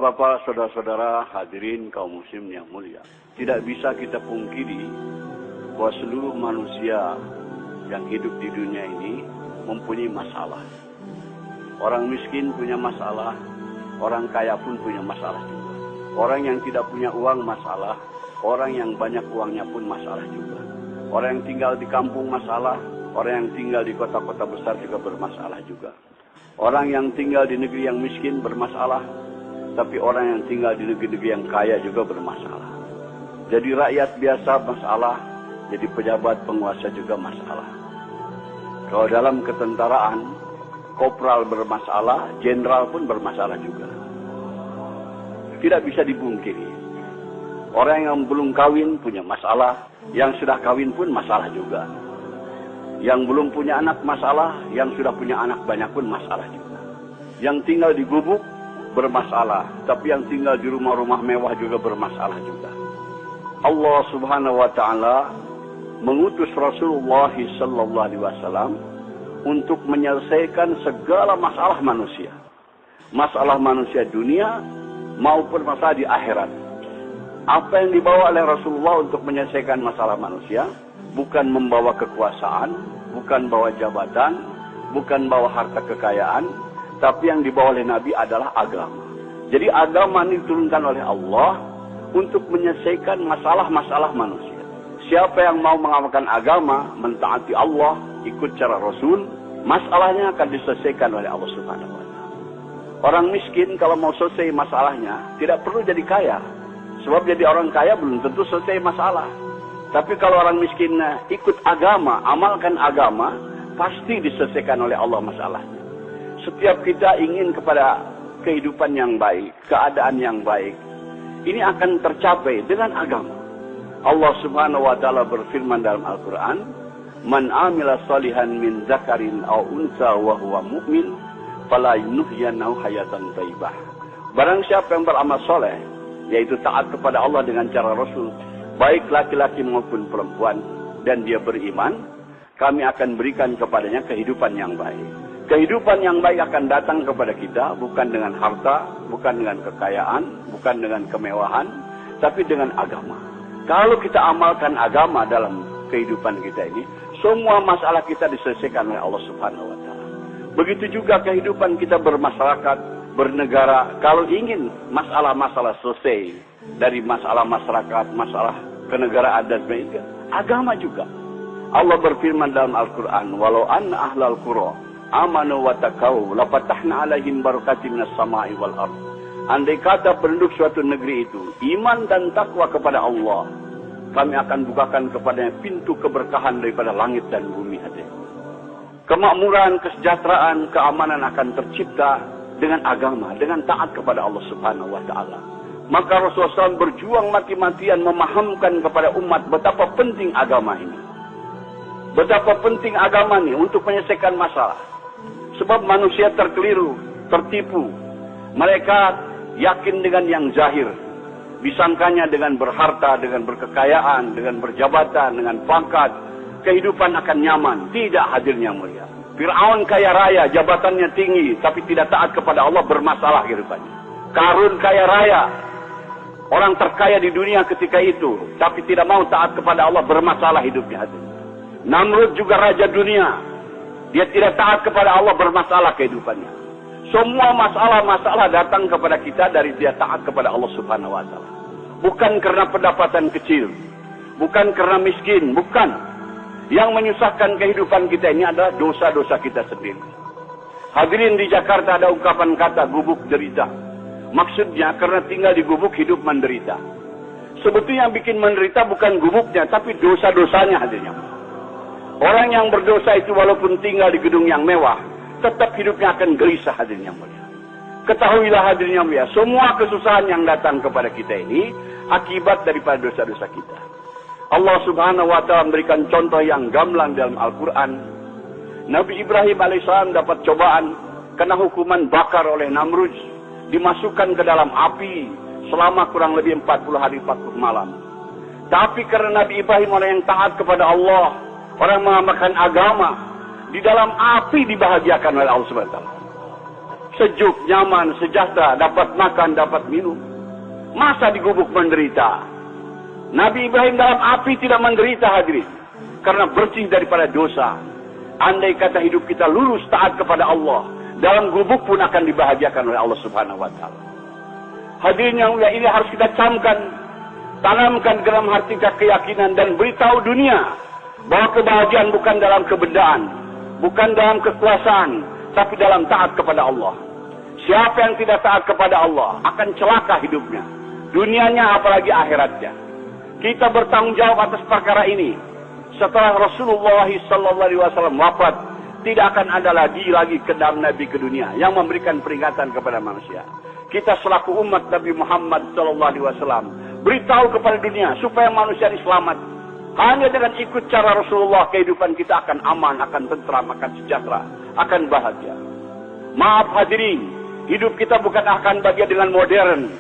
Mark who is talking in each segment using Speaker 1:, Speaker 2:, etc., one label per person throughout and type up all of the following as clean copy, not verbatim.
Speaker 1: Bapak, saudara-saudara, hadirin kaum muslim yang mulia. Tidak bisa kita pungkiri bahwa seluruh manusia yang hidup di dunia ini mempunyai masalah. Orang miskin punya masalah, orang kaya pun punya masalah juga. Orang yang tidak punya uang masalah, orang yang banyak uangnya pun masalah juga. Orang yang tinggal di kampung masalah, orang yang tinggal di kota-kota besar juga bermasalah juga. Orang yang tinggal di negeri yang miskin bermasalah, tapi orang yang tinggal di negeri-negeri yang kaya juga bermasalah. Jadi rakyat biasa masalah, jadi pejabat penguasa juga masalah. Kalau dalam ketentaraan, kopral bermasalah, jenderal pun bermasalah juga. Tidak bisa dipungkiri. Orang yang belum kawin punya masalah, yang sudah kawin pun masalah juga. Yang belum punya anak masalah, yang sudah punya anak banyak pun masalah juga. Yang tinggal di gubuk bermasalah, tapi yang tinggal di rumah-rumah mewah juga bermasalah juga. Allah Subhanahu wa taala mengutus Rasulullah sallallahu alaihi wasallam untuk menyelesaikan segala masalah manusia. Masalah manusia dunia maupun masalah di akhirat. Apa yang dibawa oleh Rasulullah untuk menyelesaikan masalah manusia bukan membawa kekuasaan, bukan bawa jabatan, bukan bawa harta kekayaan, tapi yang dibawa oleh Nabi adalah agama. Jadi agama ini diturunkan oleh Allah untuk menyelesaikan masalah-masalah manusia. Siapa yang mau mengamalkan agama, mentaati Allah, ikut cara Rasul, masalahnya akan diselesaikan oleh Allah Subhanahu wa taala. Orang miskin kalau mau selesai masalahnya, tidak perlu jadi kaya. Sebab jadi orang kaya belum tentu selesai masalah. Tapi kalau orang miskin ikut agama, amalkan agama, pasti diselesaikan oleh Allah masalahnya. Setiap kita ingin kepada kehidupan yang baik, keadaan yang baik, ini akan tercapai dengan agama. Allah Subhanahu wa taala berfirman dalam Al-Qur'an, "Man 'amila shalihan min dzakarin aw unsa wa huwa mu'min, fala yuhyiyannahu hayatan thayyibah." Barang siapa yang beramal soleh, yaitu taat kepada Allah dengan cara Rasul, baik laki-laki maupun perempuan, dan dia beriman, kami akan berikan kepadanya kehidupan yang baik. Kehidupan yang baik akan datang kepada kita bukan dengan harta, bukan dengan kekayaan, bukan dengan kemewahan, tapi dengan agama. Kalau kita amalkan agama dalam kehidupan kita ini, semua masalah kita diselesaikan oleh Allah Subhanahu wa taala. Begitu juga kehidupan kita bermasyarakat, bernegara, kalau ingin masalah-masalah selesai dari masalah masyarakat, masalah kenegaraan dan sebagainya, agama juga. Allah berfirman dalam Al-Qur'an, "Walau anna ahlal qura amanu wa taqaw la fatahna 'alaihim barakatin minas sama'i wal ardh." Andai kata penduduk suatu negeri itu iman dan takwa kepada Allah, kami akan bukakan kepadanya pintu keberkahan daripada langit dan bumi. Kemakmuran, kesejahteraan, keamanan akan tercipta dengan agama, dengan taat kepada Allah Subhanahu wa taala. Maka Rasulullah SAW berjuang mati-matian memahamkan kepada umat betapa penting agama ini. Betapa penting agama ini untuk menyelesaikan masalah. Sebab manusia terkeliru, tertipu. Mereka yakin dengan yang zahir. Disangkanya dengan berharta, dengan berkekayaan, dengan berjabatan, dengan pangkat, kehidupan akan nyaman. Tidak, hadirnya mulia. Fir'aun kaya raya, jabatannya tinggi, tapi tidak taat kepada Allah, bermasalah kehidupannya. Qarun kaya raya, orang terkaya di dunia ketika itu, tapi tidak mau taat kepada Allah, bermasalah hidupnya. Namrud juga raja dunia, dia tidak taat kepada Allah, bermasalah kehidupannya. Semua masalah-masalah datang kepada kita dari dia taat kepada Allah Subhanahu wa taala. Bukan karena pendapatan kecil, bukan karena miskin, bukan. Yang menyusahkan kehidupan kita ini adalah dosa-dosa kita sendiri. Hadirin, di Jakarta ada ungkapan kata gubuk derita. Maksudnya karena tinggal di gubuk hidup menderita. Sebetulnya yang bikin menderita bukan gubuknya, tapi dosa-dosanya hadirnya. Orang yang berdosa itu walaupun tinggal di gedung yang mewah, tetap hidupnya akan gelisah, hadirnya mulia. Ketahuilah hadirnya mulia, semua kesusahan yang datang kepada kita ini akibat daripada dosa-dosa kita. Allah Subhanahu wa taala memberikan contoh yang gamblang dalam Al-Qur'an. Nabi Ibrahim alaihissalam dapat cobaan, kena hukuman bakar oleh Namrud, dimasukkan ke dalam api selama kurang lebih 40 hari 40 malam. Tapi karena Nabi Ibrahim orang yang taat kepada Allah, orang mengamalkan agama, di dalam api dibahagiakan oleh Allah Subhanahu wa taala. sejuk, nyaman, sejahtera, dapat makan, dapat minum. Masa di gubuk menderita? Nabi Ibrahim dalam api tidak menderita, hadirin, karena bersih daripada dosa. Andai kata hidup kita lurus taat kepada Allah, dalam gubuk pun akan dibahagiakan oleh Allah Subhanahu wa taala. Hadirin yang mulia, ini harus kita camkan, tanamkan dalam hati kita keyakinan dan beritahu dunia bahwa kebahagiaan bukan dalam kebendaan, bukan dalam kekuasaan, tapi dalam taat kepada Allah. Siapa yang tidak taat kepada Allah akan celaka hidupnya, dunianya apalagi akhiratnya. Kita bertanggung jawab atas perkara ini. Setelah Rasulullah SAW wafat, tidak akan ada lagi kedam Nabi ke dunia yang memberikan peringatan kepada manusia. Kita selaku umat Nabi Muhammad SAW beritahu kepada dunia supaya manusia ini selamat. Hanya dengan ikut cara Rasulullah, kehidupan kita akan aman, akan tentram, akan sejahtera, akan bahagia. Maaf hadirin, hidup kita bukan akan bahagia dengan modern,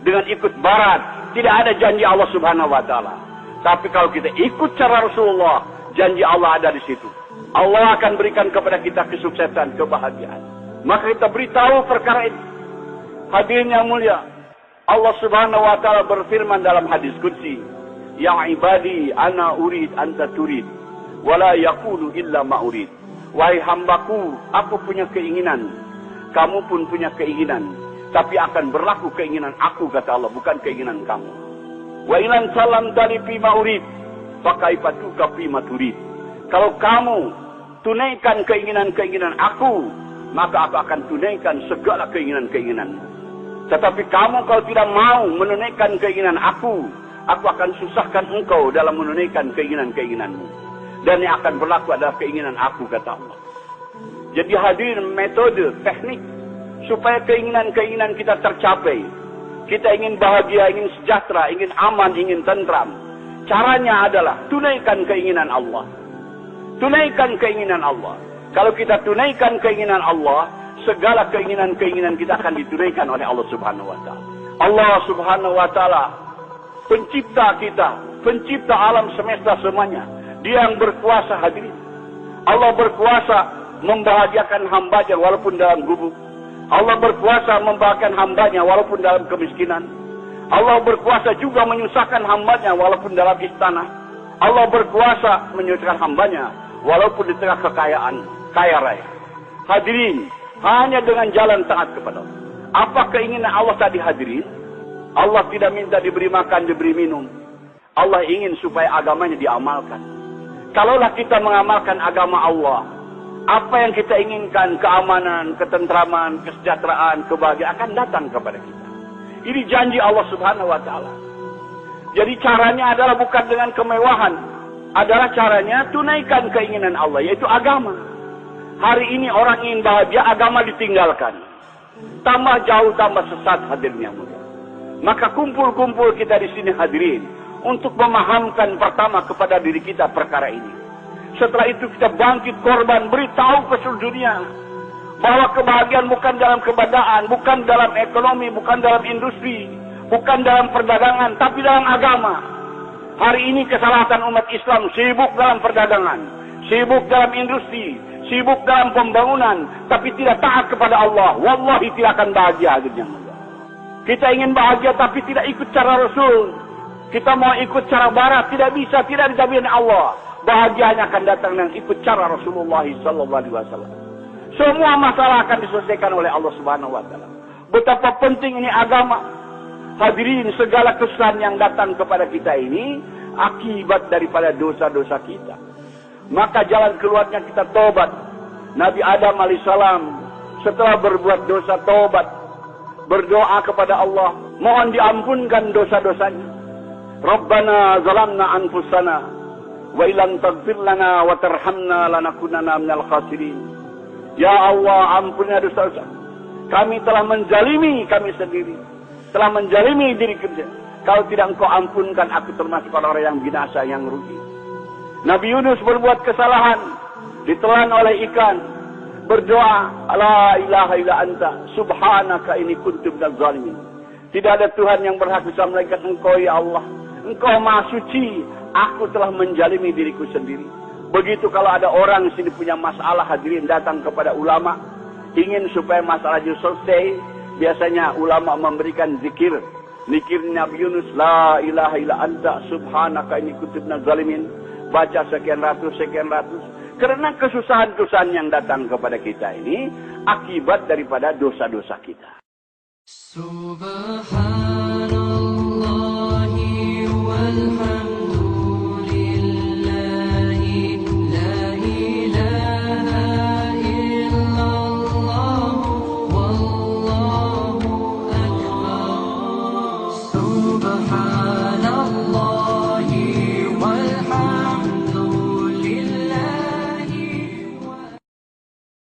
Speaker 1: dengan ikut barat. Tidak ada janji Allah Subhanahu wa taala. Tapi kalau kita ikut cara Rasulullah, janji Allah ada di situ. Allah akan berikan kepada kita kesuksesan, kebahagiaan. Maka kita beritahu perkara ini. Hadirin yang mulia, Allah Subhanahu wa taala berfirman dalam hadis qudsi, "Ya ibadi, ana urid anta turid, wala yaqulu illa ma urid." Wahai hambaku, aku punya keinginan, kamu pun punya keinginan, tapi akan berlaku keinginan aku, kata Allah, bukan keinginan kamu. Wa ilan salam dari pima urid, fakaifatuka pima turid. Kalau kamu tunaikan keinginan-keinginan aku, maka aku akan tunaikan segala keinginan-keinginanmu. Tetapi kamu kalau tidak mau menunaikan keinginan aku akan susahkan engkau dalam menunaikan keinginan-keinginanmu. Dan yang akan berlaku adalah keinginan aku, kata Allah. Jadi hadirin, metode, teknik supaya keinginan-keinginan kita tercapai. Kita ingin bahagia, ingin sejahtera, ingin aman, ingin tentram. Caranya adalah tunaikan keinginan Allah. Tunaikan keinginan Allah. Kalau kita tunaikan keinginan Allah, segala keinginan-keinginan kita akan ditunaikan oleh Allah Subhanahu wa taala. Allah Subhanahu wa taala pencipta kita, pencipta alam semesta semuanya. Dia yang berkuasa, hadirin. Allah berkuasa membahagiakan hambanya walaupun dalam gubuk. Allah berkuasa membahagiakan hambanya walaupun dalam kemiskinan. Allah berkuasa juga menyusahkan hambanya walaupun dalam istana. Allah berkuasa menyusahkan hambanya walaupun di tengah kekayaan, kaya raya. Hadirin, hanya dengan jalan taat kepada Allah. Apa keinginan Allah tadi, hadirin? Allah tidak minta diberi makan, diberi minum. Allah ingin supaya agamanya diamalkan. Kalaulah kita mengamalkan agama Allah, apa yang kita inginkan, keamanan, ketentraman, kesejahteraan, kebahagiaan akan datang kepada kita. Ini janji Allah Subhanahu wa taala. Jadi caranya adalah bukan dengan kemewahan, adalah caranya tunaikan keinginan Allah, yaitu agama. Hari ini orang ingin bahagia, agama ditinggalkan. Tambah jauh, tambah sesat, hadirin yang mulia. Maka kumpul-kumpul kita di sini, hadirin, untuk memahamkan pertama kepada diri kita perkara ini. Setelah itu kita bangkit korban, beritahu ke seluruh dunia bahwa kebahagiaan bukan dalam kebendaan, bukan dalam ekonomi, bukan dalam industri, bukan dalam perdagangan, tapi dalam agama. Hari ini kesalahan umat Islam sibuk dalam perdagangan, sibuk dalam industri, sibuk dalam pembangunan, tapi tidak taat kepada Allah. Wallahi tidak akan bahagia. Kita ingin bahagia tapi tidak ikut cara Rasul. Kita mau ikut cara barat, tidak bisa, tidak dijamin Allah. Bahagianya akan datang dengan ikut cara Rasulullah SAW. Semua masalah akan diselesaikan oleh Allah Subhanahu wa taala. Betapa penting ini agama. Hadirin, segala kesusahan yang datang kepada kita ini akibat daripada dosa-dosa kita. Maka jalan keluarnya kita tobat. Nabi Adam alaihissalam setelah berbuat dosa tobat, berdoa kepada Allah, mohon diampunkan dosa-dosanya. Rabbana zalamna anfusana wa illam taghfir lana wa tarhamna lanakunanna minal khasirin. Ya Allah, ampunilah dosa-dosa. Kami telah menzalimi kami sendiri, telah menzalimi diri kita. Kalau tidak Engkau ampunkan, aku termasuk orang yang binasa, yang rugi. Nabi Yunus berbuat kesalahan, ditelan oleh ikan, berdoa, la ilaha illa anta subhanaka inni kuntu minaz zalimin. Tidak ada Tuhan yang berhak bisa melainkan Engkau, ya Allah. Engkau Maha Suci, aku telah menjalimi diriku sendiri. Begitu kalau ada orang di sini punya masalah, hadirin, datang kepada ulama, ingin supaya masalah itu selesai, biasanya ulama memberikan zikir. Zikir Nabi Yunus, la ilaha illa anta subhanaka inni kuntu minaz zalimin. Baca sekian ratus. Karena kesusahan-kesusahan yang datang kepada kita ini akibat daripada dosa-dosa kita. Subhanallahi walhamdulillahi la ilaha illallah wallahu akbar. Subhanallah